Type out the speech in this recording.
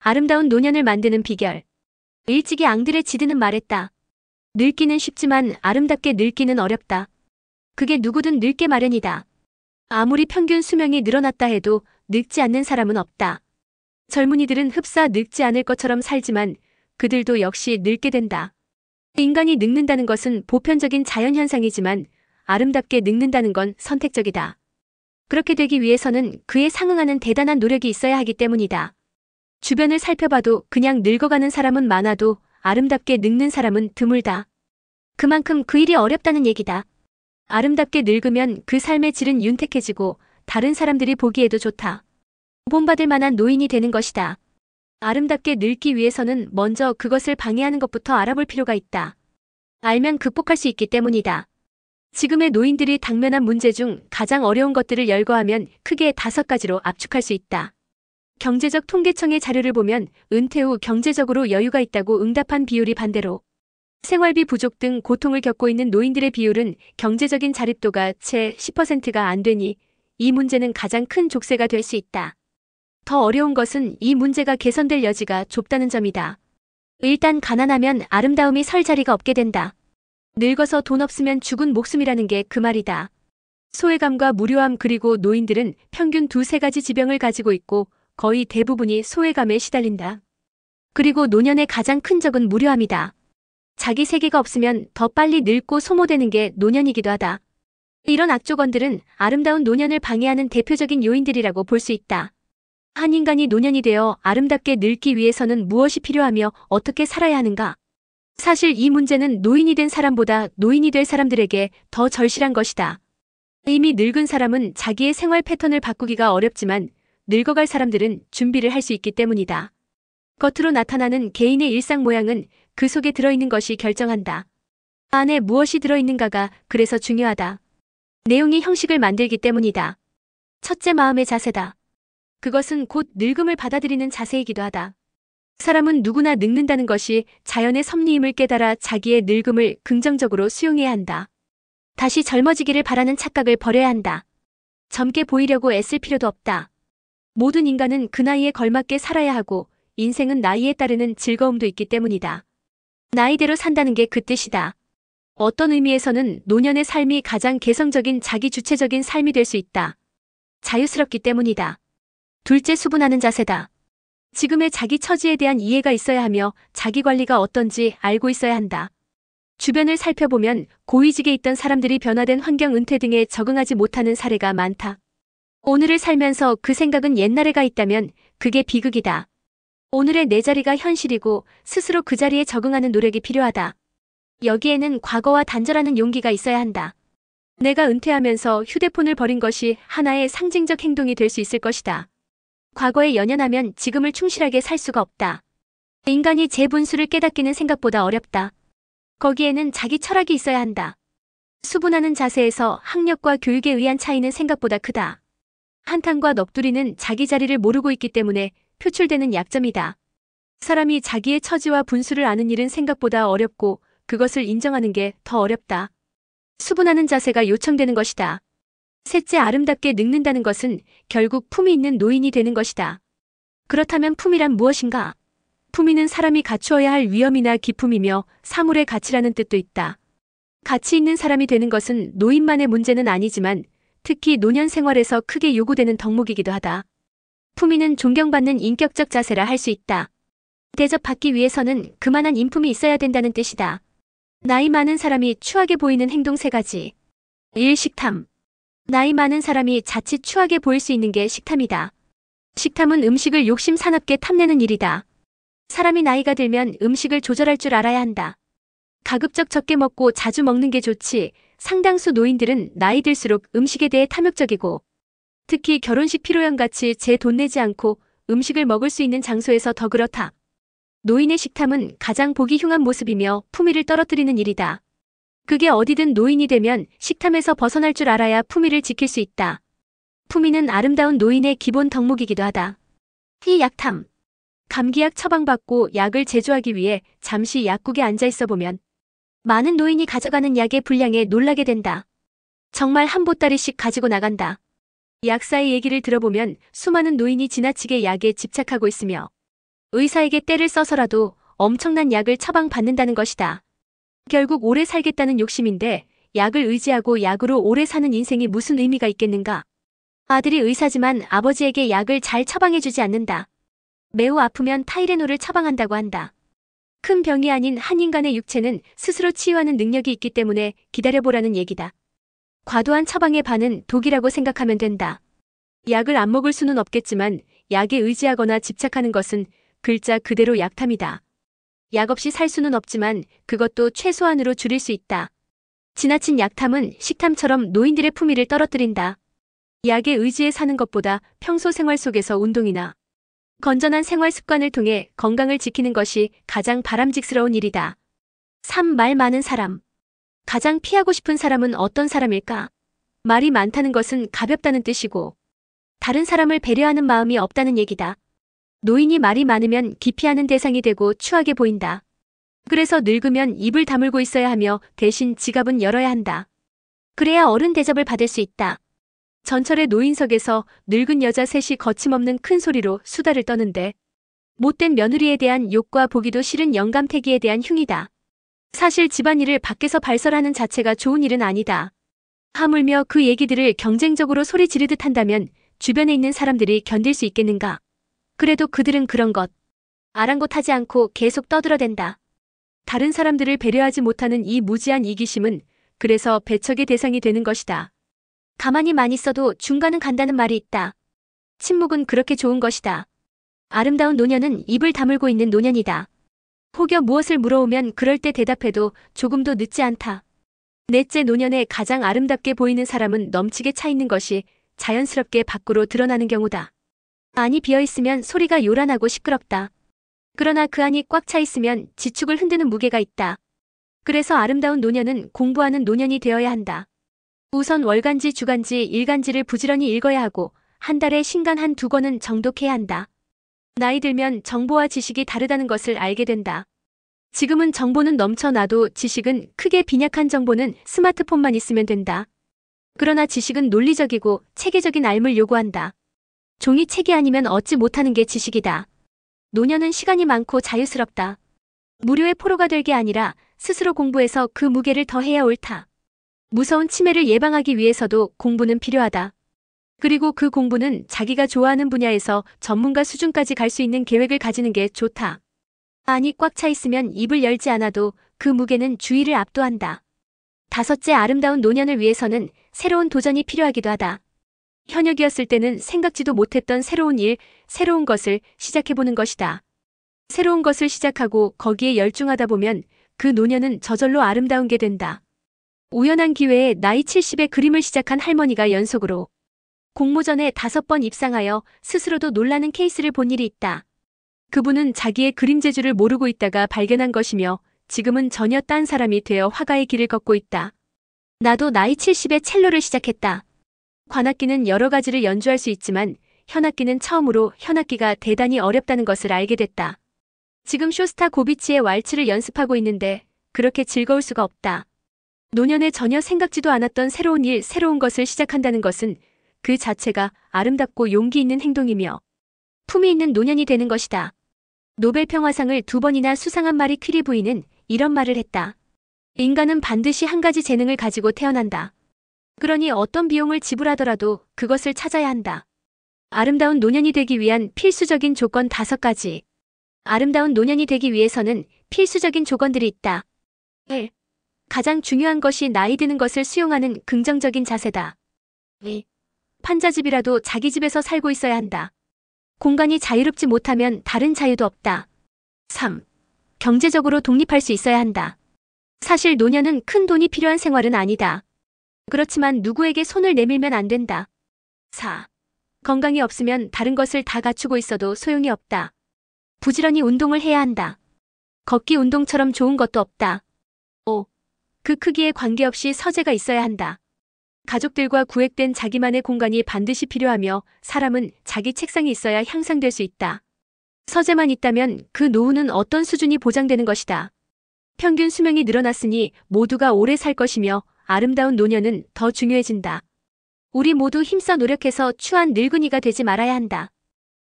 아름다운 노년을 만드는 비결. 일찍이 앙드레 지드는 말했다. 늙기는 쉽지만 아름답게 늙기는 어렵다. 그게 누구든 늙게 마련이다. 아무리 평균 수명이 늘어났다 해도 늙지 않는 사람은 없다. 젊은이들은 흡사 늙지 않을 것처럼 살지만 그들도 역시 늙게 된다. 인간이 늙는다는 것은 보편적인 자연현상이지만 아름답게 늙는다는 건 선택적이다. 그렇게 되기 위해서는 그에 상응하는 대단한 노력이 있어야 하기 때문이다. 주변을 살펴봐도 그냥 늙어가는 사람은 많아도 아름답게 늙는 사람은 드물다. 그만큼 그 일이 어렵다는 얘기다. 아름답게 늙으면 그 삶의 질은 윤택해지고 다른 사람들이 보기에도 좋다. 본받을 만한 노인이 되는 것이다. 아름답게 늙기 위해서는 먼저 그것을 방해하는 것부터 알아볼 필요가 있다. 알면 극복할 수 있기 때문이다. 지금의 노인들이 당면한 문제 중 가장 어려운 것들을 열거하면 크게 5가지로 압축할 수 있다. 경제적 통계청의 자료를 보면 은퇴 후 경제적으로 여유가 있다고 응답한 비율이 반대로 생활비 부족 등 고통을 겪고 있는 노인들의 비율은 경제적인 자립도가 채 10%가 안 되니 이 문제는 가장 큰 족쇄가 될 수 있다. 더 어려운 것은 이 문제가 개선될 여지가 좁다는 점이다. 일단 가난하면 아름다움이 설 자리가 없게 된다. 늙어서 돈 없으면 죽은 목숨이라는 게 그 말이다. 소외감과 무료함 그리고 노인들은 평균 2-3가지 지병을 가지고 있고 거의 대부분이 소외감에 시달린다. 그리고 노년의 가장 큰 적은 무료함이다. 자기 세계가 없으면 더 빨리 늙고 소모되는 게 노년이기도 하다. 이런 악조건들은 아름다운 노년을 방해하는 대표적인 요인들이라고 볼 수 있다. 한 인간이 노년이 되어 아름답게 늙기 위해서는 무엇이 필요하며 어떻게 살아야 하는가? 사실 이 문제는 노인이 된 사람보다 노인이 될 사람들에게 더 절실한 것이다. 이미 늙은 사람은 자기의 생활 패턴을 바꾸기가 어렵지만 늙어갈 사람들은 준비를 할 수 있기 때문이다. 겉으로 나타나는 개인의 일상 모양은 그 속에 들어있는 것이 결정한다. 안에 무엇이 들어있는가가 그래서 중요하다. 내용이 형식을 만들기 때문이다. 첫째, 마음의 자세다. 그것은 곧 늙음을 받아들이는 자세이기도 하다. 사람은 누구나 늙는다는 것이 자연의 섭리임을 깨달아 자기의 늙음을 긍정적으로 수용해야 한다. 다시 젊어지기를 바라는 착각을 버려야 한다. 젊게 보이려고 애쓸 필요도 없다. 모든 인간은 그 나이에 걸맞게 살아야 하고 인생은 나이에 따르는 즐거움도 있기 때문이다. 나이대로 산다는 게 그 뜻이다. 어떤 의미에서는 노년의 삶이 가장 개성적인 자기주체적인 삶이 될 수 있다. 자유스럽기 때문이다. 둘째, 수분하는 자세다. 지금의 자기 처지에 대한 이해가 있어야 하며 자기 관리가 어떤지 알고 있어야 한다. 주변을 살펴보면 고위직에 있던 사람들이 변화된 환경, 은퇴 등에 적응하지 못하는 사례가 많다. 오늘을 살면서 그 생각은 옛날에 가 있다면 그게 비극이다. 오늘의 내 자리가 현실이고 스스로 그 자리에 적응하는 노력이 필요하다. 여기에는 과거와 단절하는 용기가 있어야 한다. 내가 은퇴하면서 휴대폰을 버린 것이 하나의 상징적 행동이 될 수 있을 것이다. 과거에 연연하면 지금을 충실하게 살 수가 없다. 인간이 제 분수를 깨닫기는 생각보다 어렵다. 거기에는 자기 철학이 있어야 한다. 수분하는 자세에서 학력과 교육에 의한 차이는 생각보다 크다. 한탕과 넋두리는 자기 자리를 모르고 있기 때문에 표출되는 약점이다. 사람이 자기의 처지와 분수를 아는 일은 생각보다 어렵고 그것을 인정하는 게 더 어렵다. 수분하는 자세가 요청되는 것이다. 셋째, 아름답게 늙는다는 것은 결국 품이 있는 노인이 되는 것이다. 그렇다면 품이란 무엇인가? 품위는 사람이 갖추어야 할 위엄이나 기품이며 사물의 가치라는 뜻도 있다. 가치 있는 사람이 되는 것은 노인만의 문제는 아니지만 특히 노년 생활에서 크게 요구되는 덕목이기도 하다. 품위는 존경받는 인격적 자세라 할 수 있다. 대접받기 위해서는 그만한 인품이 있어야 된다는 뜻이다. 나이 많은 사람이 추하게 보이는 행동 3가지. 1. 식탐. 나이 많은 사람이 자칫 추하게 보일 수 있는 게 식탐이다. 식탐은 음식을 욕심 사납게 탐내는 일이다. 사람이 나이가 들면 음식을 조절할 줄 알아야 한다. 가급적 적게 먹고 자주 먹는 게 좋지. 상당수 노인들은 나이 들수록 음식에 대해 탐욕적이고 특히 결혼식 피로연같이 제 돈 내지 않고 음식을 먹을 수 있는 장소에서 더 그렇다. 노인의 식탐은 가장 보기 흉한 모습이며 품위를 떨어뜨리는 일이다. 그게 어디든 노인이 되면 식탐에서 벗어날 줄 알아야 품위를 지킬 수 있다. 품위는 아름다운 노인의 기본 덕목이기도 하다. 이 약탐. 감기약 처방받고 약을 제조하기 위해 잠시 약국에 앉아 있어 보면 많은 노인이 가져가는 약의 분량에 놀라게 된다. 정말 한 보따리씩 가지고 나간다. 약사의 얘기를 들어보면 수많은 노인이 지나치게 약에 집착하고 있으며 의사에게 떼를 써서라도 엄청난 약을 처방받는다는 것이다. 결국 오래 살겠다는 욕심인데 약을 의지하고 약으로 오래 사는 인생이 무슨 의미가 있겠는가? 아들이 의사지만 아버지에게 약을 잘 처방해주지 않는다. 매우 아프면 타이레놀을 처방한다고 한다. 큰 병이 아닌 한 인간의 육체는 스스로 치유하는 능력이 있기 때문에 기다려보라는 얘기다. 과도한 처방의 반은 독이라고 생각하면 된다. 약을 안 먹을 수는 없겠지만 약에 의지하거나 집착하는 것은 글자 그대로 약탐이다. 약 없이 살 수는 없지만 그것도 최소한으로 줄일 수 있다. 지나친 약탐은 식탐처럼 노인들의 품위를 떨어뜨린다. 약에 의지해 사는 것보다 평소 생활 속에서 운동이나 건전한 생활 습관을 통해 건강을 지키는 것이 가장 바람직스러운 일이다. 3. 말 많은 사람. 가장 피하고 싶은 사람은 어떤 사람일까? 말이 많다는 것은 가볍다는 뜻이고 다른 사람을 배려하는 마음이 없다는 얘기다. 노인이 말이 많으면 기피하는 대상이 되고 추하게 보인다. 그래서 늙으면 입을 다물고 있어야 하며 대신 지갑은 열어야 한다. 그래야 어른 대접을 받을 수 있다. 전철의 노인석에서 늙은 여자 셋이 거침없는 큰 소리로 수다를 떠는데 못된 며느리에 대한 욕과 보기도 싫은 영감태기에 대한 흉이다. 사실 집안일을 밖에서 발설하는 자체가 좋은 일은 아니다. 하물며 그 얘기들을 경쟁적으로 소리 지르듯 한다면 주변에 있는 사람들이 견딜 수 있겠는가? 그래도 그들은 그런 것 아랑곳하지 않고 계속 떠들어댄다. 다른 사람들을 배려하지 못하는 이 무지한 이기심은 그래서 배척의 대상이 되는 것이다. 가만히만 있어도 중간은 간다는 말이 있다. 침묵은 그렇게 좋은 것이다. 아름다운 노년은 입을 다물고 있는 노년이다. 혹여 무엇을 물어오면 그럴 때 대답해도 조금도 늦지 않다. 넷째, 노년에 가장 아름답게 보이는 사람은 넘치게 차 있는 것이 자연스럽게 밖으로 드러나는 경우다. 안이 비어있으면 소리가 요란하고 시끄럽다. 그러나 그 안이 꽉 차 있으면 지축을 흔드는 무게가 있다. 그래서 아름다운 노년은 공부하는 노년이 되어야 한다. 우선 월간지, 주간지, 일간지를 부지런히 읽어야 하고 한 달에 신간 한두 권은 정독해야 한다. 나이 들면 정보와 지식이 다르다는 것을 알게 된다. 지금은 정보는 넘쳐나도 지식은 크게 빈약한 정보는 스마트폰만 있으면 된다. 그러나 지식은 논리적이고 체계적인 알을 요구한다. 종이책이 아니면 얻지 못하는 게 지식이다. 노년은 시간이 많고 자유스럽다. 무료의 포로가 될 게 아니라 스스로 공부해서 그 무게를 더해야 옳다. 무서운 치매를 예방하기 위해서도 공부는 필요하다. 그리고 그 공부는 자기가 좋아하는 분야에서 전문가 수준까지 갈 수 있는 계획을 가지는 게 좋다. 안이 꽉 차 있으면 입을 열지 않아도 그 무게는 주의를 압도한다. 다섯째, 아름다운 노년을 위해서는 새로운 도전이 필요하기도 하다. 현역이었을 때는 생각지도 못했던 새로운 일, 새로운 것을 시작해보는 것이다. 새로운 것을 시작하고 거기에 열중하다 보면 그 노년은 저절로 아름다운 게 된다. 우연한 기회에 나이 70에 그림을 시작한 할머니가 연속으로 공모전에 5번 입상하여 스스로도 놀라는 케이스를 본 일이 있다. 그분은 자기의 그림 재주를 모르고 있다가 발견한 것이며 지금은 전혀 딴 사람이 되어 화가의 길을 걷고 있다. 나도 나이 70에 첼로를 시작했다. 관악기는 여러 가지를 연주할 수 있지만 현악기는 처음으로 현악기가 대단히 어렵다는 것을 알게 됐다. 지금 쇼스타코비치의 왈츠를 연습하고 있는데 그렇게 즐거울 수가 없다. 노년에 전혀 생각지도 않았던 새로운 일, 새로운 것을 시작한다는 것은 그 자체가 아름답고 용기 있는 행동이며 품위 있는 노년이 되는 것이다. 노벨 평화상을 2번이나 수상한 마리 퀴리 부인은 이런 말을 했다. 인간은 반드시 한 가지 재능을 가지고 태어난다. 그러니 어떤 비용을 지불하더라도 그것을 찾아야 한다. 아름다운 노년이 되기 위한 필수적인 조건 5가지. 아름다운 노년이 되기 위해서는 필수적인 조건들이 있다. 1. 가장 중요한 것이 나이 드는 것을 수용하는 긍정적인 자세다. 2. 판자집이라도 자기 집에서 살고 있어야 한다. 공간이 자유롭지 못하면 다른 자유도 없다. 3. 경제적으로 독립할 수 있어야 한다. 사실 노년은 큰 돈이 필요한 생활은 아니다. 그렇지만 누구에게 손을 내밀면 안 된다. 4. 건강이 없으면 다른 것을 다 갖추고 있어도 소용이 없다. 부지런히 운동을 해야 한다. 걷기 운동처럼 좋은 것도 없다. 5. 그 크기에 관계없이 서재가 있어야 한다. 가족들과 구획된 자기만의 공간이 반드시 필요하며 사람은 자기 책상이 있어야 향상될 수 있다. 서재만 있다면 그 노후는 어떤 수준이 보장되는 것이다. 평균 수명이 늘어났으니 모두가 오래 살 것이며 아름다운 노년은 더 중요해진다. 우리 모두 힘써 노력해서 추한 늙은이가 되지 말아야 한다.